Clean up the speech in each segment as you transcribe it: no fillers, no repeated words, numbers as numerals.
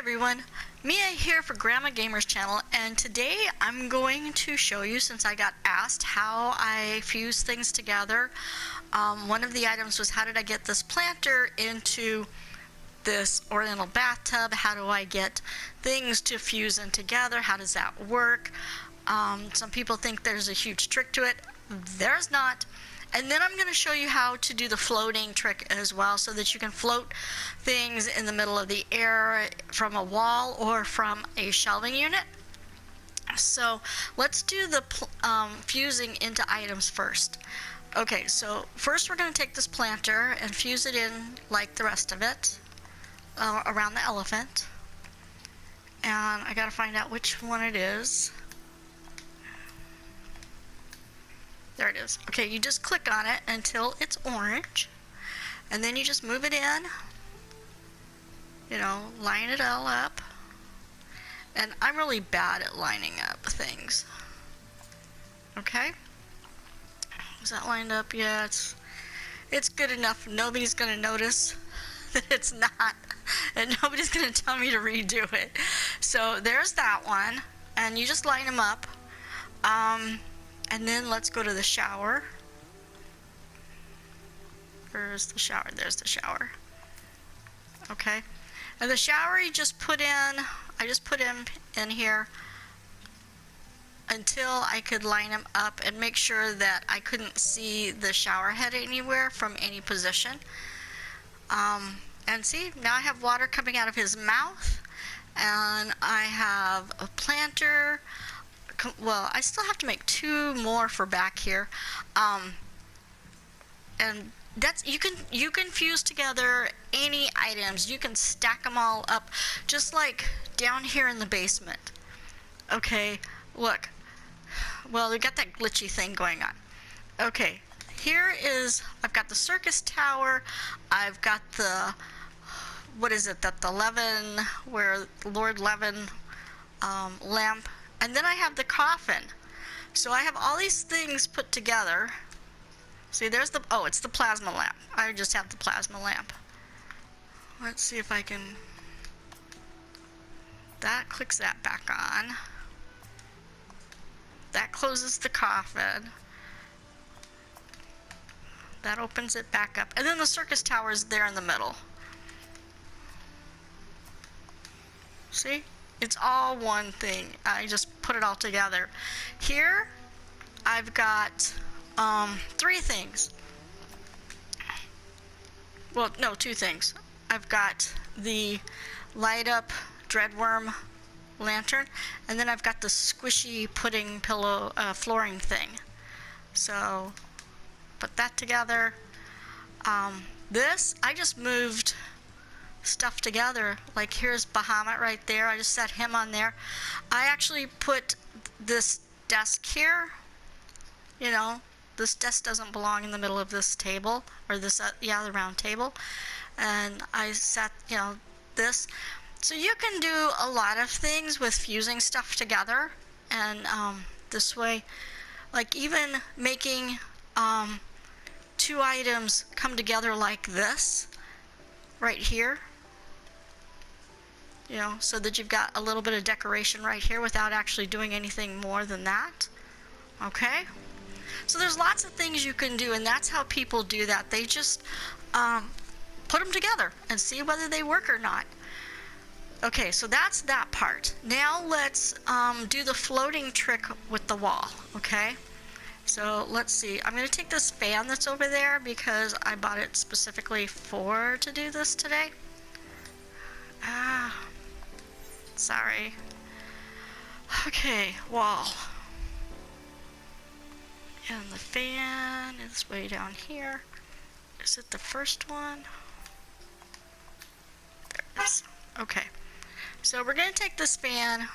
everyone, Mia here for Grandma Gamer's channel, and today I'm going to show you, since I got asked how I fuse things together. One of the items was, how did I get this planter into this oriental bathtub? How do I get things to fuse in together? How does that work? Some people think there's a huge trick to it. There's not. And then I'm going to show you how to do the floating trick as well, so that you can float things in the middle of the air from a wall or from a shelving unit. So let's do the fusing into items first. Okay, so first we're going to take this planter and fuse it in like the rest of it around the elephant. And I got to find out which one it is. There it is. Okay, you just click on it until it's orange, and then you just move it in, you know, line it all up. And I'm really bad at lining up things. Okay? Is that lined up? Yeah, it's good enough. Nobody's going to notice that it's not, and nobody's going to tell me to redo it. So there's that one, and you just line them up. And then let's go to the shower. Where's the shower? There's the shower. Okay. And the shower you just put in, I just put in here until I could line them up and make sure that I couldn't see the shower head anywhere from any position. And see, now I have water coming out of his mouth, and I have a planter. Well, I still have to make two more for back here, and that's you can fuse together any items. You can stack them all up, just like down here in the basement. Okay, look. Well, we got that glitchy thing going on. Okay, here is, I've got the Circus Tower. I've got the, what is it? That the Levin, where Lord Levin lamp. And then I have the coffin. So I have all these things put together. See, there's the, oh, it's the plasma lamp. I just have the plasma lamp. Let's see if I can, that clicks that back on. That closes the coffin. That opens it back up. And then the Circus Tower is there in the middle. See? It's all one thing. I just put it all together. Here, I've got three things. Well, no, two things. I've got the light up dreadworm lantern, and then I've got the squishy pudding pillow flooring thing. So, put that together. This, I just moved stuff together. Like, here's Bahamut right there. I just set him on there. I actually put this desk here. You know, this desk doesn't belong in the middle of this table, or this the round table. And I set, you know, this. So you can do a lot of things with fusing stuff together, and this way, like even making two items come together like this right here. You know, so that you've got a little bit of decoration right here without actually doing anything more than that. Okay? So there's lots of things you can do, and that's how people do that. They just put them together and see whether they work or not. Okay, so that's that part. Now let's do the floating trick with the wall, okay? So let's see. I'm going to take this fan that's over there because I bought it specifically to do this today. Sorry. Okay, wall. And the fan is way down here. Is it the first one? There it is. Okay. So we're going to take this fan.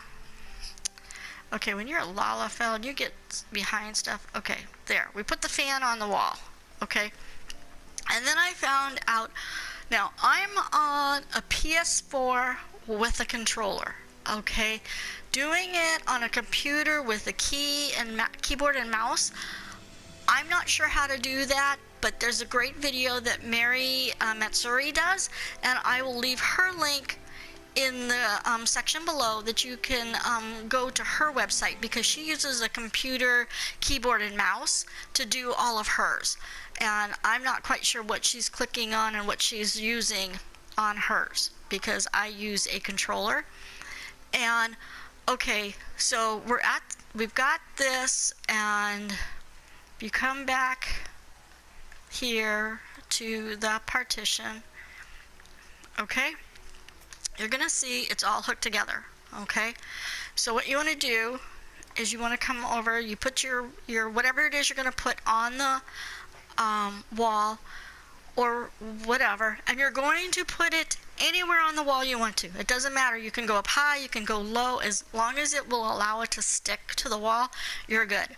Okay, when you're at Lalafeld, you get behind stuff. Okay, there. We put the fan on the wall. Okay. And then I found out, now I'm on a PS4 with a controller, okay? Doing it on a computer with a keyboard and mouse, I'm not sure how to do that, but there's a great video that Merry Matsuri does, and I will leave her link in the section below that you can go to her website, because she uses a computer, keyboard, and mouse to do all of hers. And I'm not quite sure what she's clicking on and what she's using on hers, because I use a controller. And okay, so we've got this, and you come back here to the partition, okay, you're gonna see it's all hooked together. Okay, so what you want to do is you want to come over, you put your whatever it is you're gonna put on the wall or whatever, and you're going to put it anywhere on the wall you want to. It doesn't matter. You can go up high, you can go low, as long as it will allow it to stick to the wall, you're good.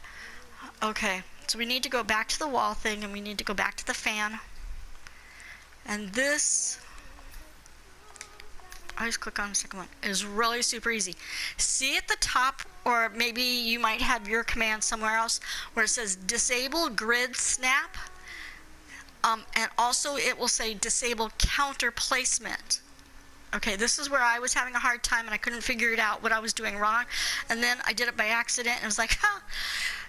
Okay, so we need to go back to the wall thing, and we need to go back to the fan. And this, I just click on the second one, is really super easy. See at the top, or maybe you might have your command somewhere else, where it says disable grid snap. And also it will say disable counter placement. Okay, this is where I was having a hard time and I couldn't figure it out what I was doing wrong. And then I did it by accident and I was like,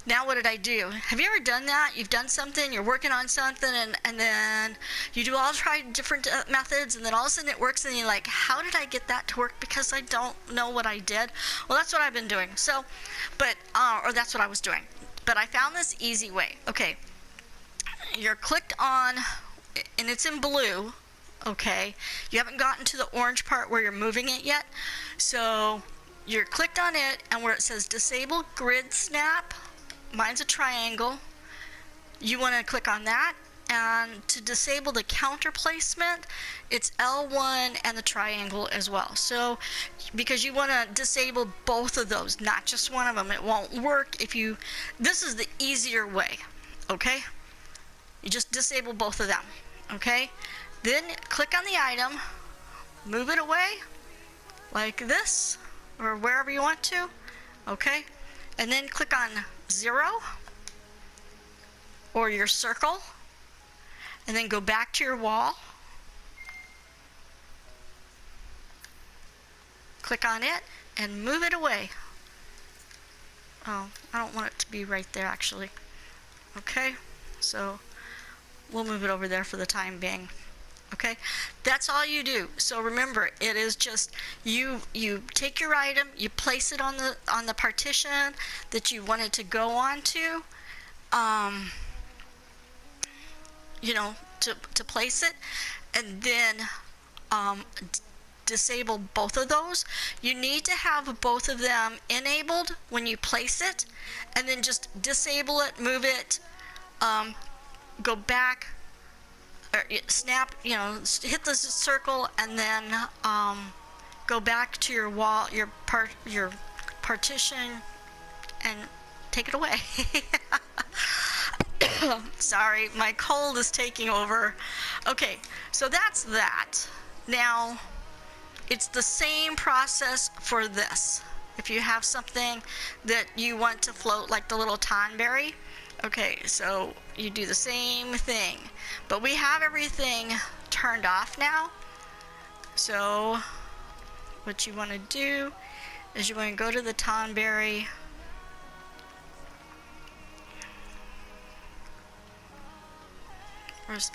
now what did I do? Have you ever done that? You've done something, you're working on something, and then you do all try different methods, and then all of a sudden it works, and you're like, how did I get that to work? Because I don't know what I did. Well, that's what I've been doing. So, but, or that's what I was doing. But I found this easy way. Okay. You're clicked on, and it's in blue, okay? You haven't gotten to the orange part where you're moving it yet. So you're clicked on it, and where it says disable grid snap, mine's a triangle. You want to click on that, and to disable the counter placement, it's L1 and the triangle as well. So because you want to disable both of those, not just one of them. It won't work if you, this is the easier way, okay? You just disable both of them, okay? Then click on the item, move it away, like this, or wherever you want to, okay? And then click on 0, or your circle, and then go back to your wall. Click on it, and move it away. Oh, I don't want it to be right there, actually. Okay, so we'll move it over there for the time being. Okay, that's all you do. So remember, it is just you take your item, you place it on the partition that you want it to go onto, you know, to place it, and then disable both of those. You need to have both of them enabled when you place it, and then just disable it, move it, go back, or snap, you know, hit the circle, and then go back to your wall, your partition, and take it away. Sorry, my cold is taking over. Okay, so that's that. Now, it's the same process for this. If you have something that you want to float, like the little tonberry, okay, so you do the same thing. But we have everything turned off now. So what you want to do is you want to go to the tonberry.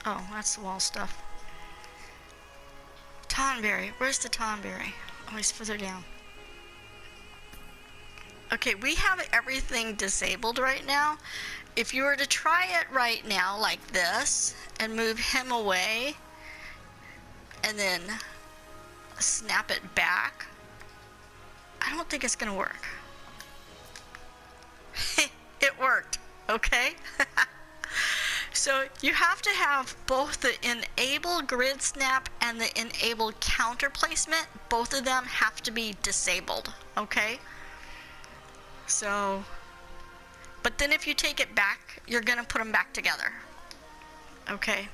Oh, that's the wall stuff. Tonberry, where's the tonberry? Oh, it's further down. Okay, we have everything disabled right now. If you were to try it right now like this and move him away and then snap it back, I don't think it's gonna work. It worked, okay? So you have to have both the enable grid snap and the enable counter placement. Both of them have to be disabled, okay? So, but then if you take it back, you're gonna put them back together, okay?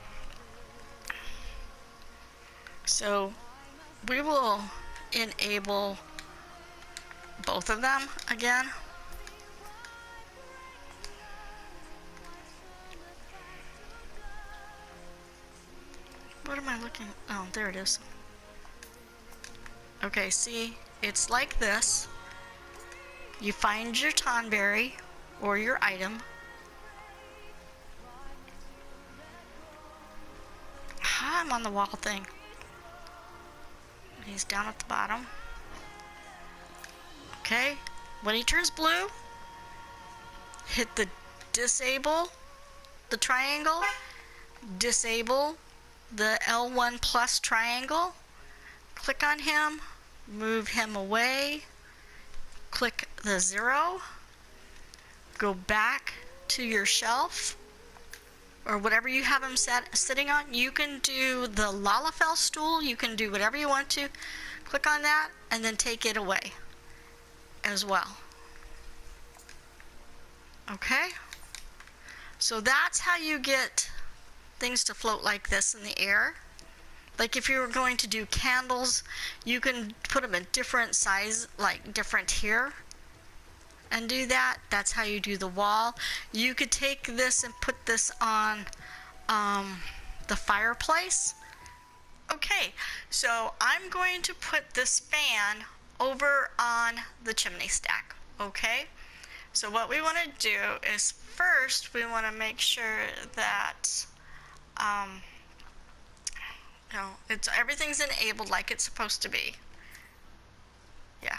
So we will enable both of them again. What am I looking? Oh, there it is. Okay, see, it's like this. You find your tonberry or your item. I'm on the wall thing. He's down at the bottom. Okay, when he turns blue, hit the disable, the triangle, disable the L1 plus triangle, click on him, move him away, click the 0, go back to your shelf, or whatever you have him sitting on. You can do the Lalafell stool, you can do whatever you want to. Click on that and then take it away as well. Okay? So that's how you get things to float like this in the air. Like if you were going to do candles, you can put them in different size, like different here, and do that. That's how you do the wall. You could take this and put this on the fireplace. Okay, so I'm going to put this fan over on the chimney stack. Okay, so what we want to do is first we want to make sure that everything's enabled like it's supposed to be. Yeah.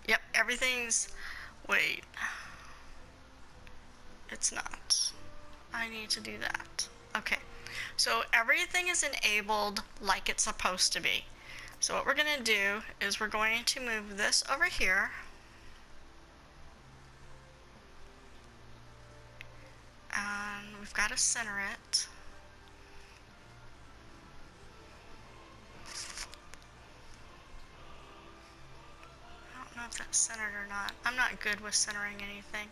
Yep, everything's, wait, it's not. I need to do that. Okay, so everything is enabled like it's supposed to be. So what we're going to do is we're going to move this over here. And we've got to center it. I don't know if that's centered or not. I'm not good with centering anything.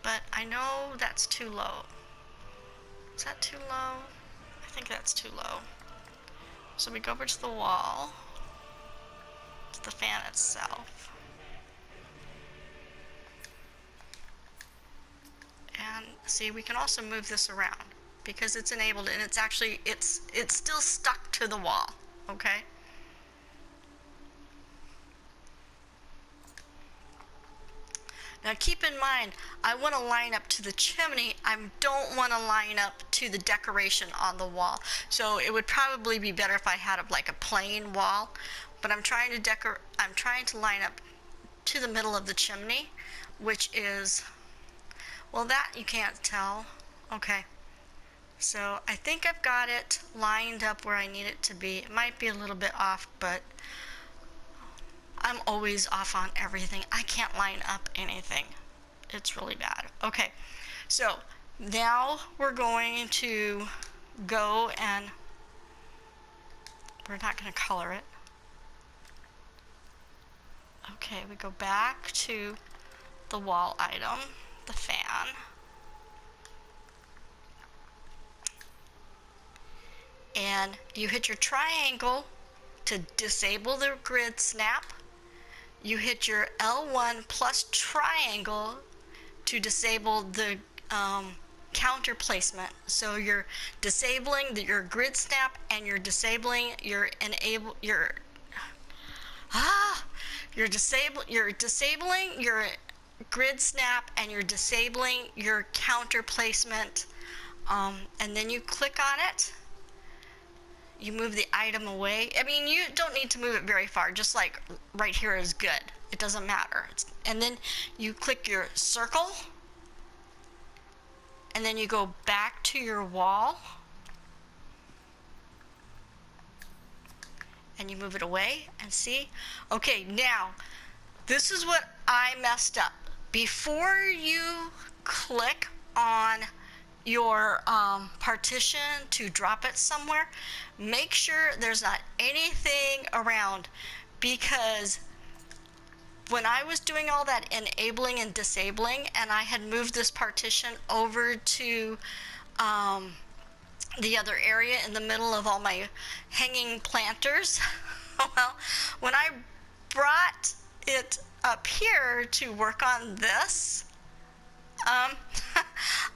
But I know that's too low. Is that too low? I think that's too low. So we go over to the wall, to the fan itself. And see, we can also move this around because it's enabled and it's actually, it's still stuck to the wall, okay? Now keep in mind, I want to line up to the chimney. I don't want to line up to the decoration on the wall. So it would probably be better if I had like a plain wall, but I'm trying to line up to the middle of the chimney, which is, well, that you can't tell. Okay. So I think I've got it lined up where I need it to be. It might be a little bit off, but I'm always off on everything. I can't line up anything. It's really bad. Okay, so now we're going to go and we're not going to color it. Okay, we go back to the wall item, the fan. And you hit your triangle to disable the grid snap. You hit your L1 plus triangle to disable the counter placement. So you're disabling your grid snap and you're disabling your you're disabling your grid snap and you're disabling your counter placement. And then you click on it. You move the item away. I mean, you don't need to move it very far. Just like right here is good. It doesn't matter. And then you click your circle. And then you go back to your wall. And you move it away and see. Okay, now, this is what I messed up. Before you click on your partition to drop it somewhere, make sure there's not anything around, because when I was doing all that enabling and disabling and I had moved this partition over to the other area in the middle of all my hanging planters, well, when I brought it up here to work on this,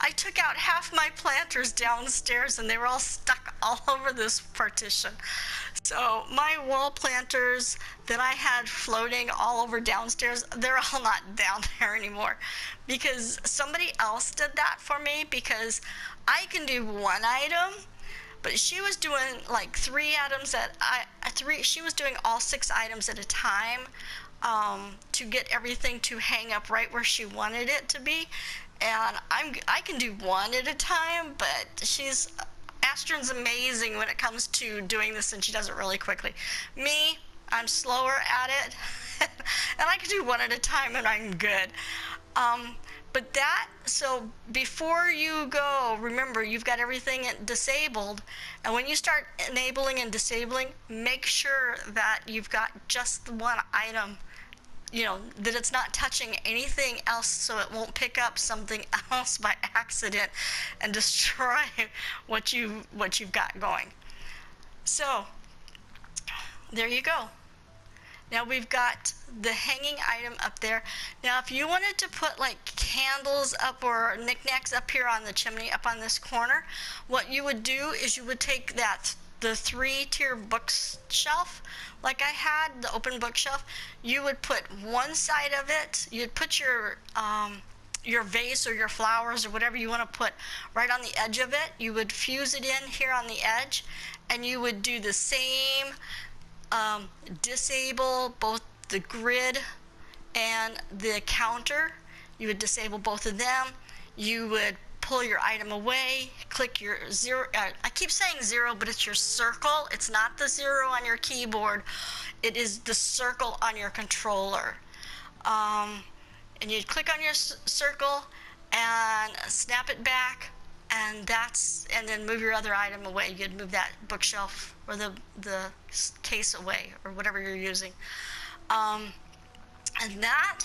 I took out half my planters downstairs and they were all stuck all over this partition. So my wall planters that I had floating all over downstairs, they're all not down there anymore because somebody else did that for me, because I can do one item, but she was doing like she was doing all 6 items at a time to get everything to hang up right where she wanted it to be. And I can do one at a time, but Astron's amazing when it comes to doing this, and she does it really quickly. Me, I'm slower at it, and I can do one at a time, and I'm good. So before you go, remember, you've got everything disabled, and when you start enabling and disabling, make sure that you've got just the one item, that it's not touching anything else, so it won't pick up something else by accident and destroy what you've got going. So there you go. Now we've got the hanging item up there. Now if you wanted to put like candles up or knickknacks up here on the chimney, up on this corner, what you would do is you would take the 3-tier bookshelf, like I had, the open bookshelf. You would put one side of it, you'd put your vase or your flowers or whatever you want to put right on the edge of it. You would fuse it in here on the edge, and you would do the same, disable both the grid and the counter. You would disable both of them. You would pull your item away, click your 0, I keep saying 0, but it's your circle. It's not the 0 on your keyboard. It is the circle on your controller. And you'd click on your circle and snap it back, and then move your other item away. You'd move that bookshelf or the case away, or whatever you're using. And that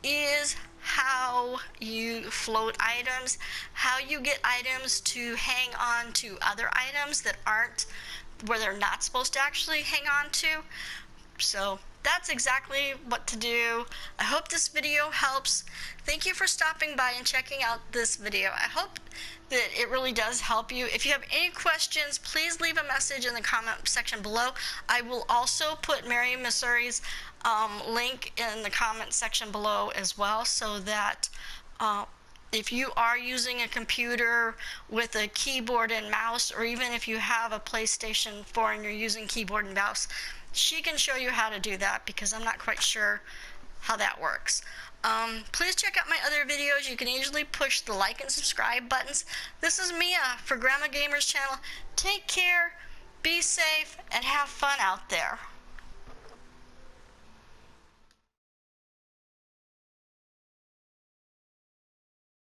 is how you float items, how you get items to hang on to other items that aren't where they're not supposed to actually hang on to. So that's exactly what to do. I hope this video helps. Thank you for stopping by and checking out this video. I hope that it really does help you. If you have any questions, please leave a message in the comment section below. I will also put Merry Matsuri's link in the comment section below as well, so that if you are using a computer with a keyboard and mouse, or even if you have a PlayStation 4 and you're using keyboard and mouse, she can show you how to do that, because I'm not quite sure how that works. Please check out my other videos. You can easily push the like and subscribe buttons. This is Mia for Grandma Gamer's channel. Take care, be safe, and have fun out there.